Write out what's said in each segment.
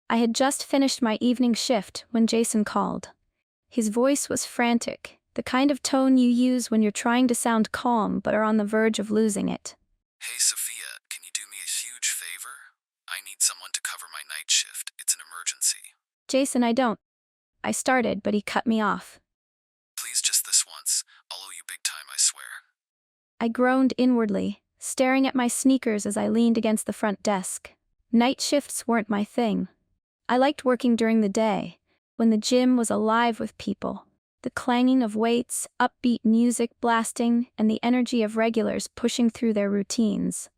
I had just finished my evening shift when Jason called. His voice was frantic, the kind of tone you use when you're trying to sound calm but are on the verge of losing it. Hey Sophia, can you do me a huge favor? I need someone to cover my night shift. It's an emergency. Jason, I don't. I started, but he cut me off. Please, just this once. I'll owe you big time, I swear. I groaned inwardly, staring at my sneakers as I leaned against the front desk. Night shifts weren't my thing. I liked working during the day, when the gym was alive with people. The clanging of weights, upbeat music blasting, and the energy of regulars pushing through their routines.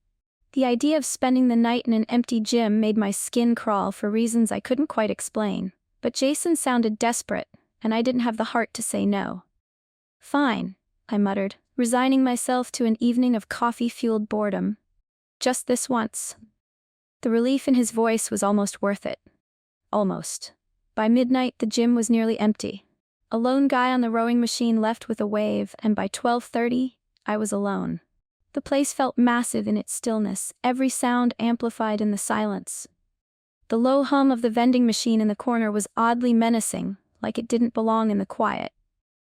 The idea of spending the night in an empty gym made my skin crawl for reasons I couldn't quite explain. But Jason sounded desperate, and I didn't have the heart to say no. Fine, I muttered, resigning myself to an evening of coffee-fueled boredom. Just this once. The relief in his voice was almost worth it. Almost. By midnight, the gym was nearly empty. A lone guy on the rowing machine left with a wave, and by 12:30, I was alone. The place felt massive in its stillness, every sound amplified in the silence. The low hum of the vending machine in the corner was oddly menacing, like it didn't belong in the quiet.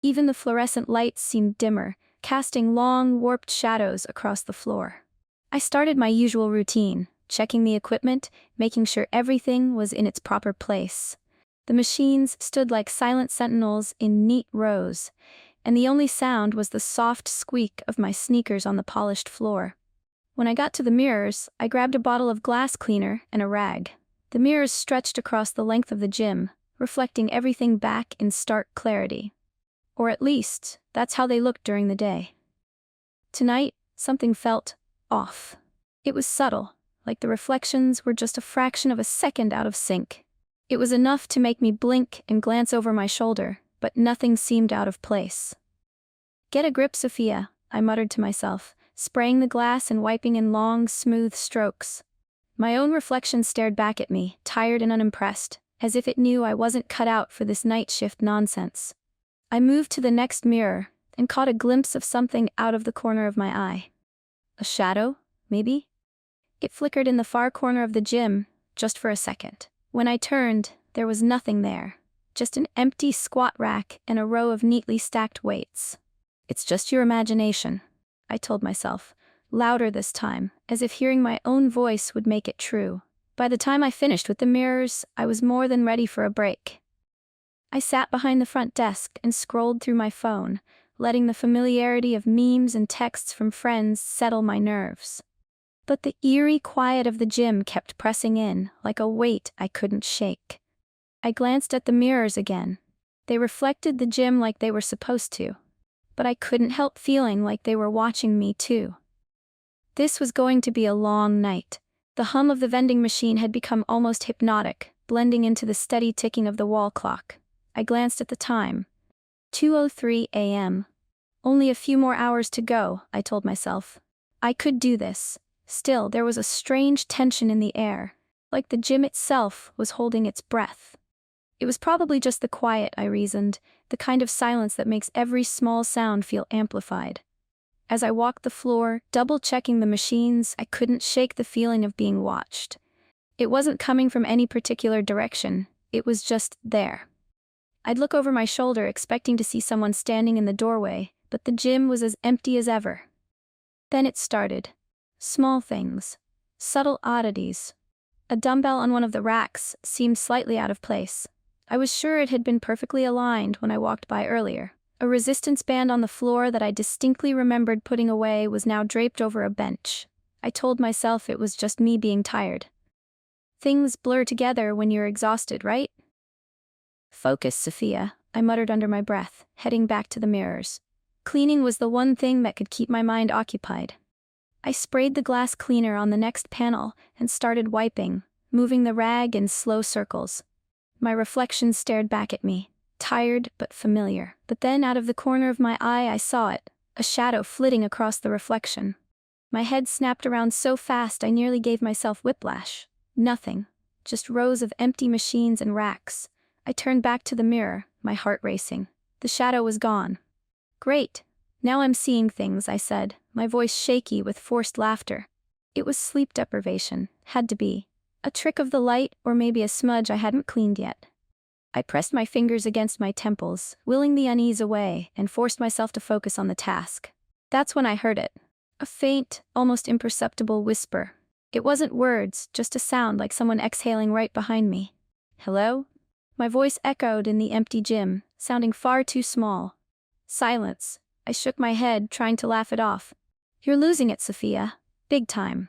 Even the fluorescent lights seemed dimmer, casting long, warped shadows across the floor. I started my usual routine, checking the equipment, making sure everything was in its proper place. The machines stood like silent sentinels in neat rows, and the only sound was the soft squeak of my sneakers on the polished floor. When I got to the mirrors, I grabbed a bottle of glass cleaner and a rag. The mirrors stretched across the length of the gym, reflecting everything back in stark clarity. Or at least, that's how they looked during the day. Tonight, something felt off. It was subtle, like the reflections were just a fraction of a second out of sync. It was enough to make me blink and glance over my shoulder, but nothing seemed out of place. Get a grip, Sophia, I muttered to myself, spraying the glass and wiping in long, smooth strokes. My own reflection stared back at me, tired and unimpressed, as if it knew I wasn't cut out for this night shift nonsense. I moved to the next mirror, and caught a glimpse of something out of the corner of my eye. A shadow, maybe? It flickered in the far corner of the gym, just for a second. When I turned, there was nothing there. Just an empty squat rack and a row of neatly stacked weights. It's just your imagination, I told myself, louder this time, as if hearing my own voice would make it true. By the time I finished with the mirrors, I was more than ready for a break. I sat behind the front desk and scrolled through my phone, letting the familiarity of memes and texts from friends settle my nerves. But the eerie quiet of the gym kept pressing in, like a weight I couldn't shake. I glanced at the mirrors again. They reflected the gym like they were supposed to. But I couldn't help feeling like they were watching me too. This was going to be a long night. The hum of the vending machine had become almost hypnotic, blending into the steady ticking of the wall clock. I glanced at the time. 2:03 a.m. Only a few more hours to go, I told myself. I could do this. Still, there was a strange tension in the air, like the gym itself was holding its breath. It was probably just the quiet, I reasoned, the kind of silence that makes every small sound feel amplified. As I walked the floor, double-checking the machines, I couldn't shake the feeling of being watched. It wasn't coming from any particular direction, it was just there. I'd look over my shoulder expecting to see someone standing in the doorway, but the gym was as empty as ever. Then it started. Small things. Subtle oddities. A dumbbell on one of the racks seemed slightly out of place. I was sure it had been perfectly aligned when I walked by earlier. A resistance band on the floor that I distinctly remembered putting away was now draped over a bench. I told myself it was just me being tired. Things blur together when you're exhausted, right? Focus, Sophia, I muttered under my breath, heading back to the mirrors. Cleaning was the one thing that could keep my mind occupied. I sprayed the glass cleaner on the next panel and started wiping, moving the rag in slow circles. My reflection stared back at me, tired but familiar. But then out of the corner of my eye I saw it, a shadow flitting across the reflection. My head snapped around so fast I nearly gave myself whiplash. Nothing, just rows of empty machines and racks. I turned back to the mirror, my heart racing. The shadow was gone. Great. Now I'm seeing things, I said, my voice shaky with forced laughter. It was sleep deprivation, had to be. A trick of the light, or maybe a smudge I hadn't cleaned yet. I pressed my fingers against my temples, willing the unease away, and forced myself to focus on the task. That's when I heard it. A faint, almost imperceptible whisper. It wasn't words, just a sound like someone exhaling right behind me. Hello? My voice echoed in the empty gym, sounding far too small. Silence. I shook my head, trying to laugh it off. You're losing it, Sophia. Big time.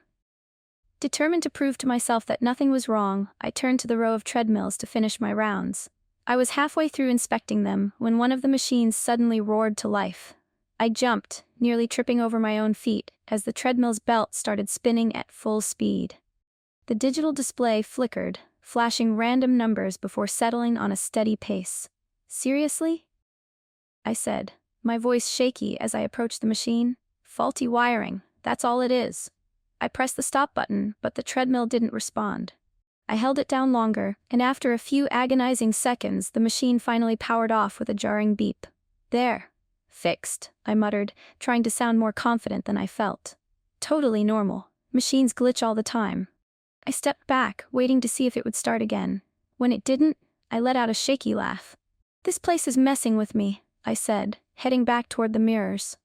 Determined to prove to myself that nothing was wrong, I turned to the row of treadmills to finish my rounds. I was halfway through inspecting them when one of the machines suddenly roared to life. I jumped, nearly tripping over my own feet, as the treadmill's belt started spinning at full speed. The digital display flickered, flashing random numbers before settling on a steady pace. Seriously? I said, my voice shaky as I approached the machine. Faulty wiring, that's all it is. I pressed the stop button, but the treadmill didn't respond. I held it down longer, and after a few agonizing seconds, the machine finally powered off with a jarring beep. There. Fixed, I muttered, trying to sound more confident than I felt. Totally normal. Machines glitch all the time. I stepped back, waiting to see if it would start again. When it didn't, I let out a shaky laugh. This place is messing with me, I said, heading back toward the mirrors.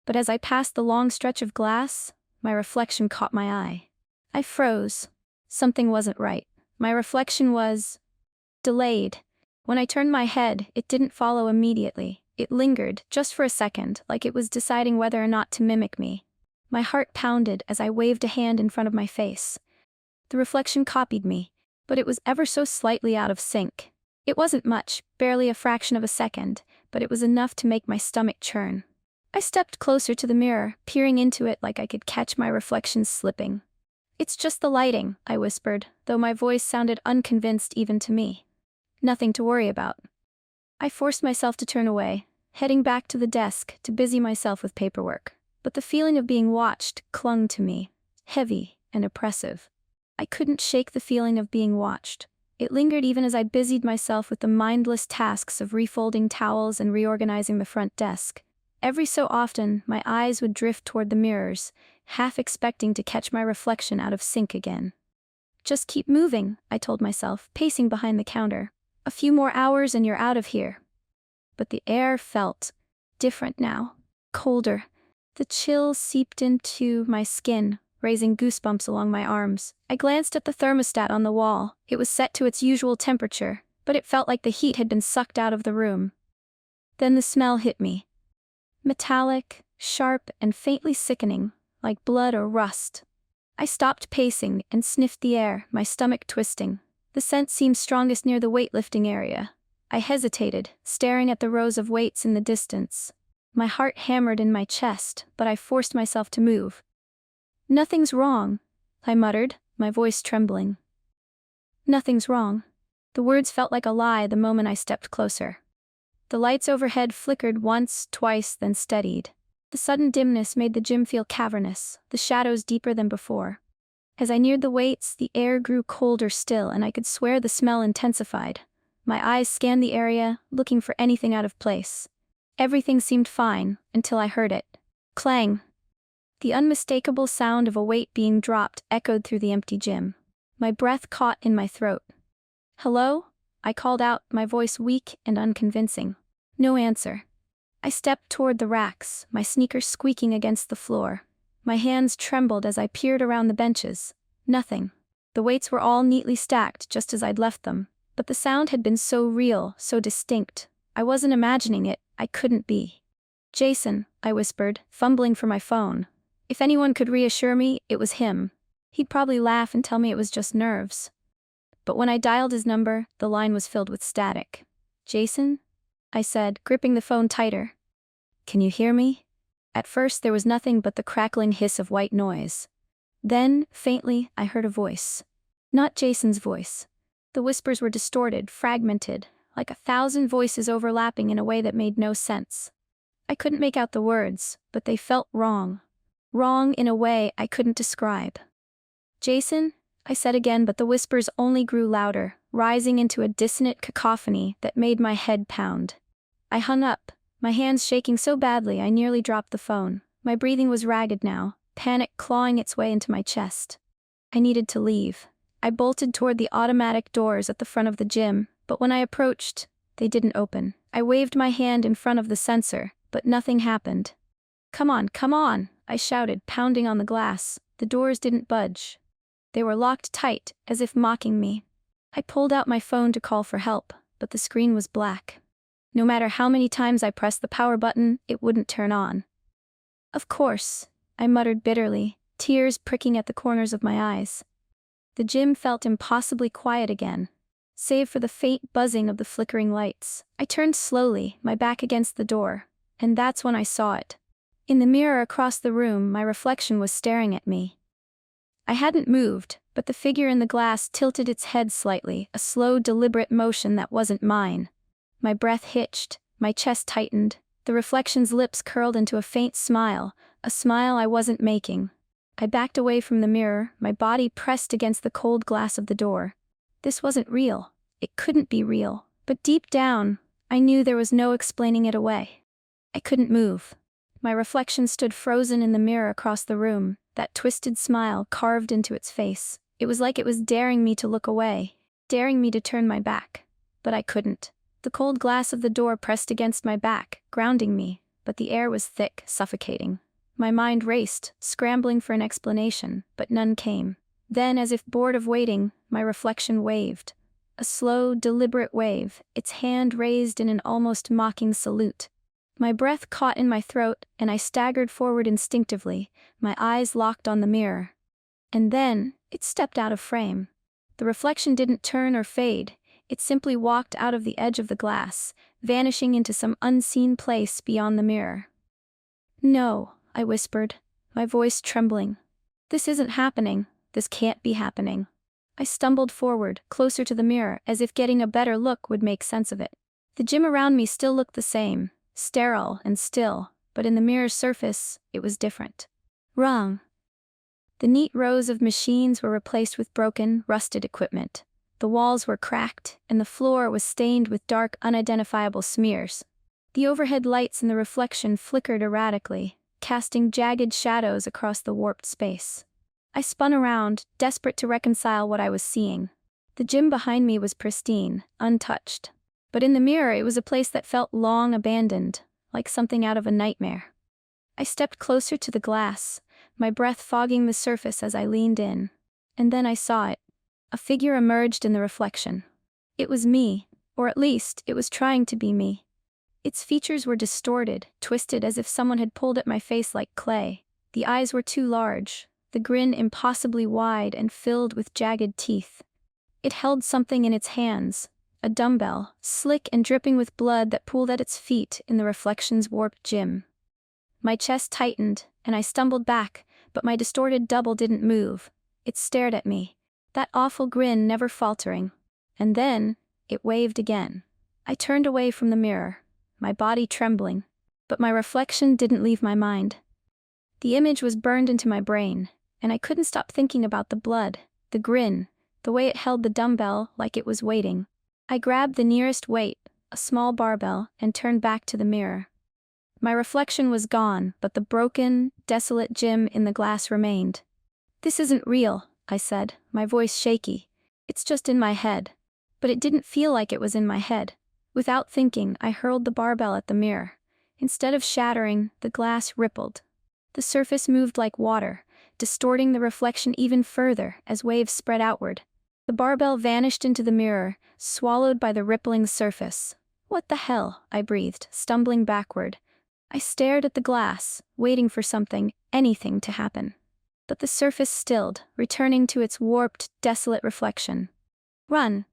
But as I passed the long stretch of glass, my reflection caught my eye. I froze. Something wasn't right. My reflection was delayed. When I turned my head, it didn't follow immediately. It lingered, just for a second, like it was deciding whether or not to mimic me. My heart pounded as I waved a hand in front of my face. The reflection copied me, but it was ever so slightly out of sync. It wasn't much, barely a fraction of a second, but it was enough to make my stomach churn. I stepped closer to the mirror, peering into it like I could catch my reflection slipping. It's just the lighting, I whispered, though my voice sounded unconvinced even to me. Nothing to worry about. I forced myself to turn away, heading back to the desk to busy myself with paperwork. But the feeling of being watched clung to me, heavy and oppressive. I couldn't shake the feeling of being watched. It lingered even as I busied myself with the mindless tasks of refolding towels and reorganizing the front desk. Every so often, my eyes would drift toward the mirrors, half expecting to catch my reflection out of sync again. Just keep moving, I told myself, pacing behind the counter. A few more hours and you're out of here. But the air felt different now, colder. The chill seeped into my skin, raising goosebumps along my arms. I glanced at the thermostat on the wall. It was set to its usual temperature, but it felt like the heat had been sucked out of the room. Then the smell hit me. Metallic, sharp, and faintly sickening, like blood or rust. I stopped pacing and sniffed the air, my stomach twisting. The scent seemed strongest near the weightlifting area. I hesitated, staring at the rows of weights in the distance. My heart hammered in my chest, but I forced myself to move. Nothing's wrong, I muttered, my voice trembling. Nothing's wrong. The words felt like a lie the moment I stepped closer. The lights overhead flickered once, twice, then steadied. The sudden dimness made the gym feel cavernous, the shadows deeper than before. As I neared the weights, the air grew colder still, and I could swear the smell intensified. My eyes scanned the area, looking for anything out of place. Everything seemed fine, until I heard it. Clang! The unmistakable sound of a weight being dropped echoed through the empty gym. My breath caught in my throat. Hello? I called out, my voice weak and unconvincing. No answer. I stepped toward the racks, my sneakers squeaking against the floor. My hands trembled as I peered around the benches. Nothing. The weights were all neatly stacked just as I'd left them. But the sound had been so real, so distinct. I wasn't imagining it, I couldn't be. Jason, I whispered, fumbling for my phone. If anyone could reassure me, it was him. He'd probably laugh and tell me it was just nerves. But when I dialed his number, the line was filled with static. Jason? I said, gripping the phone tighter. Can you hear me? At first there was nothing but the crackling hiss of white noise. Then, faintly, I heard a voice. Not Jason's voice. The whispers were distorted, fragmented, like 1,000 voices overlapping in a way that made no sense. I couldn't make out the words, but they felt wrong. Wrong in a way I couldn't describe. Jason? I said again, but the whispers only grew louder, rising into a dissonant cacophony that made my head pound. I hung up, my hands shaking so badly I nearly dropped the phone. My breathing was ragged now, panic clawing its way into my chest. I needed to leave. I bolted toward the automatic doors at the front of the gym, but when I approached, they didn't open. I waved my hand in front of the sensor, but nothing happened. Come on, I shouted, pounding on the glass. The doors didn't budge. They were locked tight, as if mocking me. I pulled out my phone to call for help, but the screen was black. No matter how many times I pressed the power button, it wouldn't turn on. Of course, I muttered bitterly, tears pricking at the corners of my eyes. The gym felt impossibly quiet again, save for the faint buzzing of the flickering lights. I turned slowly, my back against the door, and that's when I saw it. In the mirror across the room, my reflection was staring at me. I hadn't moved, but the figure in the glass tilted its head slightly, a slow, deliberate motion that wasn't mine. My breath hitched, my chest tightened, the reflection's lips curled into a faint smile, a smile I wasn't making. I backed away from the mirror, my body pressed against the cold glass of the door. This wasn't real. It couldn't be real. But deep down, I knew there was no explaining it away. I couldn't move. My reflection stood frozen in the mirror across the room, that twisted smile carved into its face. It was like it was daring me to look away, daring me to turn my back. But I couldn't. The cold glass of the door pressed against my back, grounding me, but the air was thick, suffocating. My mind raced, scrambling for an explanation, but none came. Then, as if bored of waiting, my reflection waved. A slow, deliberate wave, its hand raised in an almost mocking salute. My breath caught in my throat, and I staggered forward instinctively, my eyes locked on the mirror. And then, it stepped out of frame. The reflection didn't turn or fade, it simply walked out of the edge of the glass, vanishing into some unseen place beyond the mirror. "No," I whispered, my voice trembling. "This isn't happening. This can't be happening." I stumbled forward, closer to the mirror, as if getting a better look would make sense of it. The gym around me still looked the same, sterile and still, but in the mirror's surface, it was different. Wrong. The neat rows of machines were replaced with broken, rusted equipment. The walls were cracked, and the floor was stained with dark, unidentifiable smears. The overhead lights in the reflection flickered erratically, casting jagged shadows across the warped space. I spun around, desperate to reconcile what I was seeing. The gym behind me was pristine, untouched. But in the mirror it was a place that felt long abandoned, like something out of a nightmare. I stepped closer to the glass, my breath fogging the surface as I leaned in. And then I saw it. A figure emerged in the reflection. It was me, or at least, it was trying to be me. Its features were distorted, twisted as if someone had pulled at my face like clay. The eyes were too large, the grin impossibly wide and filled with jagged teeth. It held something in its hands, a dumbbell, slick and dripping with blood that pooled at its feet in the reflection's warped gym. My chest tightened, and I stumbled back, but my distorted double didn't move. It stared at me, that awful grin never faltering. And then, it waved again. I turned away from the mirror, my body trembling, but my reflection didn't leave my mind. The image was burned into my brain, and I couldn't stop thinking about the blood, the grin, the way it held the dumbbell like it was waiting. I grabbed the nearest weight, a small barbell, and turned back to the mirror. My reflection was gone, but the broken, desolate gym in the glass remained. "This isn't real," I said, my voice shaky. "It's just in my head." But it didn't feel like it was in my head. Without thinking, I hurled the barbell at the mirror. Instead of shattering, the glass rippled. The surface moved like water, distorting the reflection even further as waves spread outward. The barbell vanished into the mirror, swallowed by the rippling surface. "What the hell?" I breathed, stumbling backward. I stared at the glass, waiting for something, anything to happen. But the surface stilled, returning to its warped, desolate reflection. "Run!"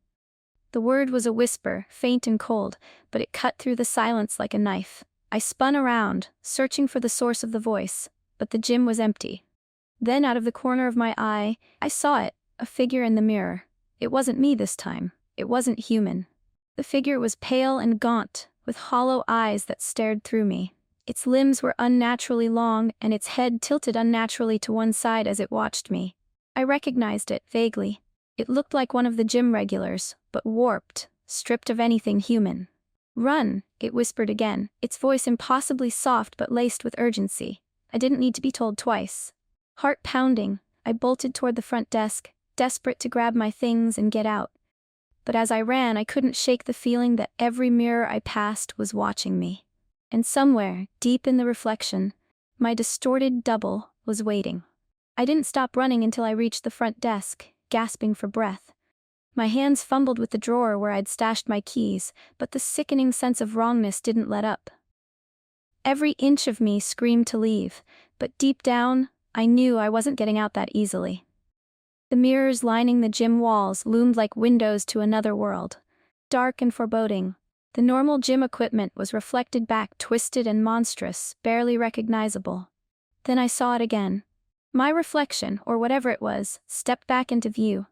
The word was a whisper, faint and cold, but it cut through the silence like a knife. I spun around, searching for the source of the voice, but the gym was empty. Then out of the corner of my eye, I saw it, a figure in the mirror. It wasn't me this time. It wasn't human. The figure was pale and gaunt, with hollow eyes that stared through me. Its limbs were unnaturally long, and its head tilted unnaturally to one side as it watched me. I recognized it, vaguely. It looked like one of the gym regulars, but warped, stripped of anything human. "Run," it whispered again, its voice impossibly soft but laced with urgency. I didn't need to be told twice. Heart pounding, I bolted toward the front desk, desperate to grab my things and get out. But as I ran, I couldn't shake the feeling that every mirror I passed was watching me. And somewhere, deep in the reflection, my distorted double was waiting. I didn't stop running until I reached the front desk, gasping for breath. My hands fumbled with the drawer where I'd stashed my keys, but the sickening sense of wrongness didn't let up. Every inch of me screamed to leave, but deep down, I knew I wasn't getting out that easily. The mirrors lining the gym walls loomed like windows to another world. Dark and foreboding, the normal gym equipment was reflected back, twisted and monstrous, barely recognizable. Then I saw it again. My reflection, or whatever it was, stepped back into view.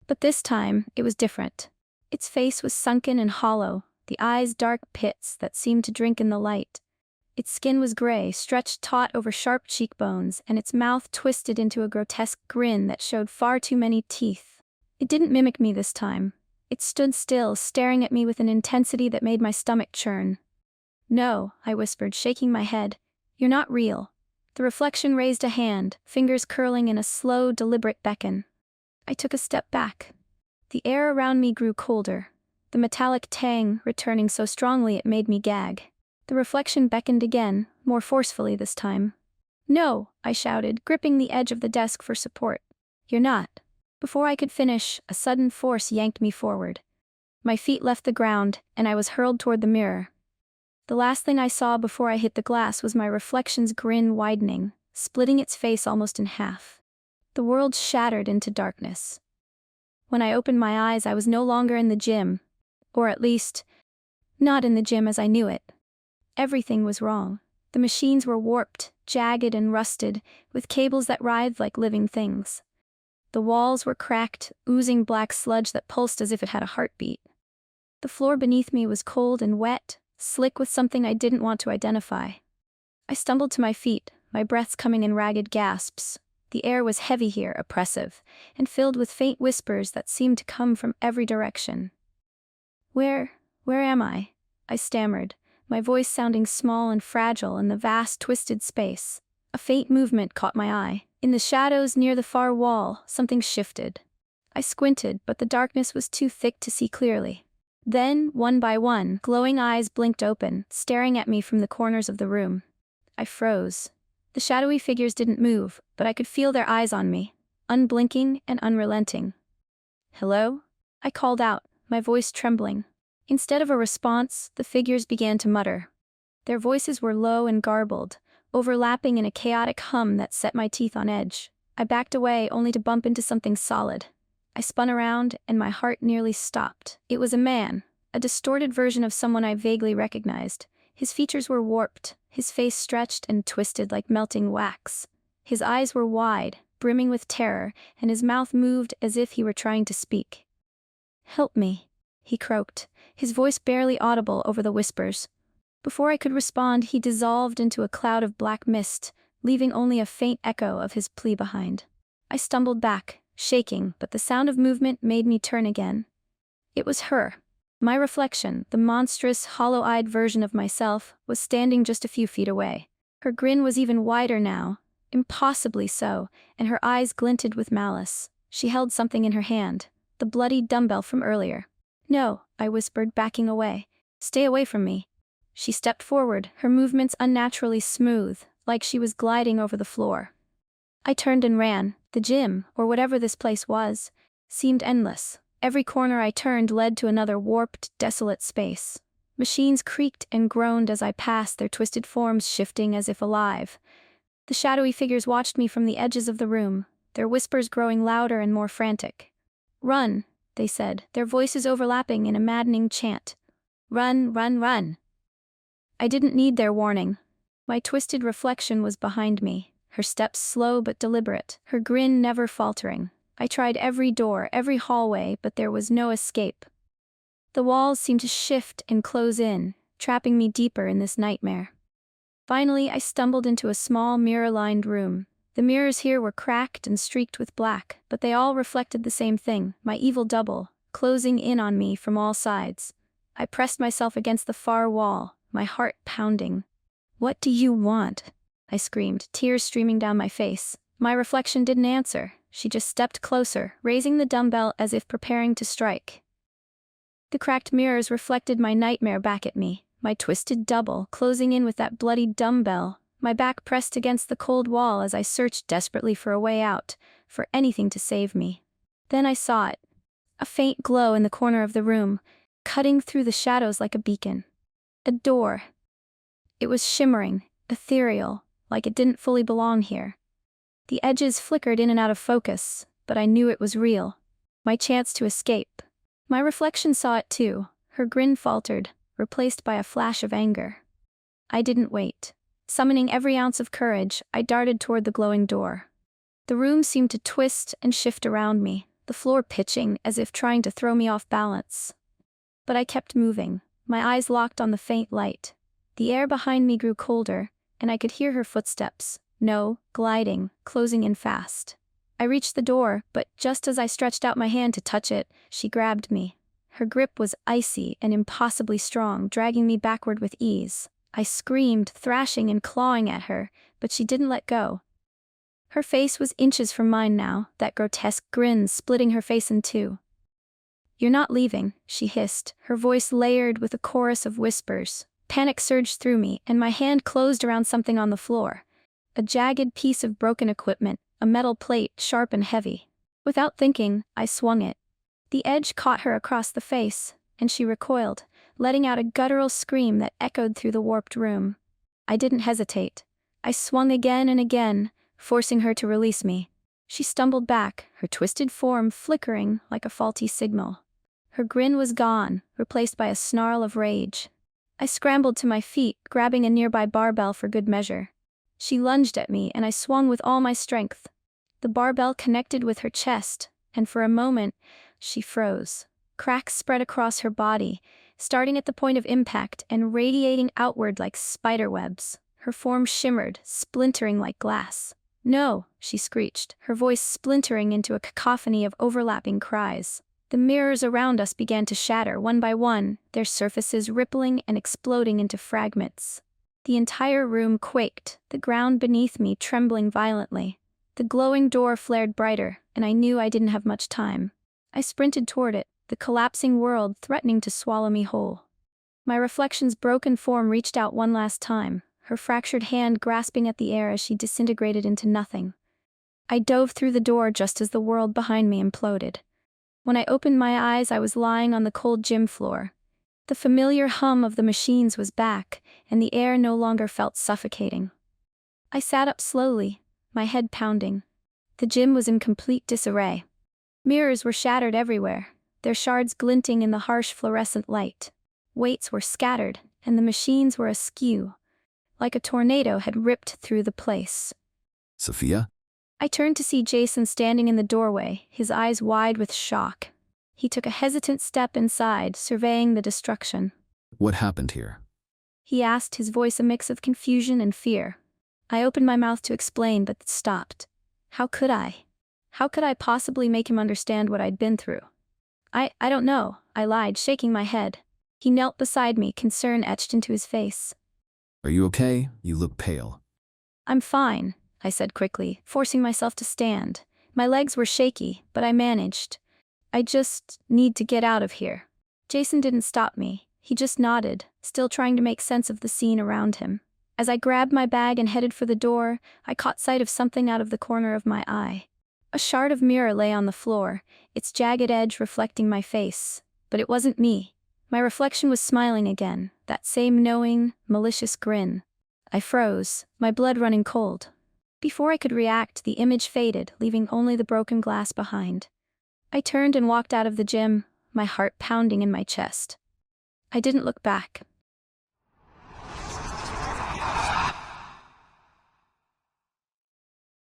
But this time, it was different. Its face was sunken and hollow, the eyes dark pits that seemed to drink in the light. Its skin was gray, stretched taut over sharp cheekbones, and its mouth twisted into a grotesque grin that showed far too many teeth. It didn't mimic me this time. It stood still, staring at me with an intensity that made my stomach churn. "No," I whispered, shaking my head. "You're not real." The reflection raised a hand, fingers curling in a slow, deliberate beckon. I took a step back. The air around me grew colder, the metallic tang returning so strongly it made me gag. The reflection beckoned again, more forcefully this time. "No," I shouted, gripping the edge of the desk for support. "You're not." Before I could finish, a sudden force yanked me forward. My feet left the ground, and I was hurled toward the mirror. The last thing I saw before I hit the glass was my reflection's grin widening, splitting its face almost in half. The world shattered into darkness. When I opened my eyes, I was no longer in the gym. Or at least, not in the gym as I knew it. Everything was wrong. The machines were warped, jagged and rusted, with cables that writhed like living things. The walls were cracked, oozing black sludge that pulsed as if it had a heartbeat. The floor beneath me was cold and wet, slick with something I didn't want to identify. I stumbled to my feet, my breaths coming in ragged gasps. The air was heavy here, oppressive, and filled with faint whispers that seemed to come from every direction. Where am I?" I stammered, my voice sounding small and fragile in the vast, twisted space. A faint movement caught my eye. In the shadows near the far wall, something shifted. I squinted, but the darkness was too thick to see clearly. Then, one by one, glowing eyes blinked open, staring at me from the corners of the room. I froze. The shadowy figures didn't move, but I could feel their eyes on me, unblinking and unrelenting. "Hello?" I called out, my voice trembling. Instead of a response, the figures began to mutter. Their voices were low and garbled, overlapping in a chaotic hum that set my teeth on edge. I backed away only to bump into something solid. I spun around, and my heart nearly stopped. It was a man, a distorted version of someone I vaguely recognized. His features were warped, his face stretched and twisted like melting wax. His eyes were wide, brimming with terror, and his mouth moved as if he were trying to speak. "Help me," he croaked, his voice barely audible over the whispers. Before I could respond, he dissolved into a cloud of black mist, leaving only a faint echo of his plea behind. I stumbled back, shaking, but the sound of movement made me turn again. It was her. My reflection, the monstrous, hollow-eyed version of myself, was standing just a few feet away. Her grin was even wider now, impossibly so, and her eyes glinted with malice. She held something in her hand, the bloody dumbbell from earlier. "No," I whispered, backing away. "Stay away from me." She stepped forward, her movements unnaturally smooth, like she was gliding over the floor. I turned and ran. The gym, or whatever this place was, seemed endless. Every corner I turned led to another warped, desolate space. Machines creaked and groaned as I passed, their twisted forms shifting as if alive. The shadowy figures watched me from the edges of the room, their whispers growing louder and more frantic. "Run," they said, their voices overlapping in a maddening chant. "Run, run, run." I didn't need their warning. My twisted reflection was behind me, her steps slow but deliberate, her grin never faltering. I tried every door, every hallway, but there was no escape. The walls seemed to shift and close in, trapping me deeper in this nightmare. Finally, I stumbled into a small, mirror-lined room. The mirrors here were cracked and streaked with black, but they all reflected the same thing, my evil double, closing in on me from all sides. I pressed myself against the far wall, my heart pounding. "What do you want?" I screamed, tears streaming down my face. My reflection didn't answer. she just stepped closer, raising the dumbbell as if preparing to strike. The cracked mirrors reflected my nightmare back at me, my twisted double closing in with that bloody dumbbell, my back pressed against the cold wall as I searched desperately for a way out, for anything to save me. Then I saw it. A faint glow in the corner of the room, cutting through the shadows like a beacon. A door. It was shimmering, ethereal, like it didn't fully belong here. The edges flickered in and out of focus, but I knew it was real. My chance to escape. My reflection saw it too. Her grin faltered, replaced by a flash of anger. I didn't wait. Summoning every ounce of courage, I darted toward the glowing door. The room seemed to twist and shift around me, the floor pitching as if trying to throw me off balance. But I kept moving, my eyes locked on the faint light. The air behind me grew colder, and I could hear her footsteps, gliding, closing in fast. I reached the door, but just as I stretched out my hand to touch it, she grabbed me. Her grip was icy and impossibly strong, dragging me backward with ease. I screamed, thrashing and clawing at her, but she didn't let go. Her face was inches from mine now, that grotesque grin splitting her face in two. "You're not leaving," she hissed, her voice layered with a chorus of whispers. Panic surged through me, and my hand closed around something on the floor. A jagged piece of broken equipment, a metal plate, sharp and heavy. Without thinking, I swung it. The edge caught her across the face, and she recoiled, letting out a guttural scream that echoed through the warped room. I didn't hesitate. I swung again and again, forcing her to release me. She stumbled back, her twisted form flickering like a faulty signal. Her grin was gone, replaced by a snarl of rage. I scrambled to my feet, grabbing a nearby barbell for good measure. She lunged at me, and I swung with all my strength. The barbell connected with her chest, and for a moment, she froze. Cracks spread across her body, starting at the point of impact and radiating outward like spiderwebs. Her form shimmered, splintering like glass. "No," she screeched, her voice splintering into a cacophony of overlapping cries. The mirrors around us began to shatter one by one, their surfaces rippling and exploding into fragments. The entire room quaked, the ground beneath me trembling violently. The glowing door flared brighter, and I knew I didn't have much time. I sprinted toward it, the collapsing world threatening to swallow me whole. My reflection's broken form reached out one last time, her fractured hand grasping at the air as she disintegrated into nothing. I dove through the door just as the world behind me imploded. When I opened my eyes, I was lying on the cold gym floor. The familiar hum of the machines was back, and the air no longer felt suffocating. I sat up slowly, my head pounding. The gym was in complete disarray. Mirrors were shattered everywhere, their shards glinting in the harsh fluorescent light. Weights were scattered, and the machines were askew, like a tornado had ripped through the place. Sophia? I turned to see Jason standing in the doorway, his eyes wide with shock. He took a hesitant step inside, surveying the destruction. What happened here? He asked, his voice a mix of confusion and fear. I opened my mouth to explain, but stopped. How could I? How could I possibly make him understand what I'd been through? I don't know, I lied, shaking my head. He knelt beside me, concern etched into his face. Are you okay? You look pale. I'm fine, I said quickly, forcing myself to stand. My legs were shaky, but I managed. I just need to get out of here. Jason didn't stop me. He just nodded, still trying to make sense of the scene around him. As I grabbed my bag and headed for the door, I caught sight of something out of the corner of my eye. A shard of mirror lay on the floor, its jagged edge reflecting my face. But it wasn't me. My reflection was smiling again, that same knowing, malicious grin. I froze, my blood running cold. Before I could react, the image faded, leaving only the broken glass behind. I turned and walked out of the gym, my heart pounding in my chest. I didn't look back.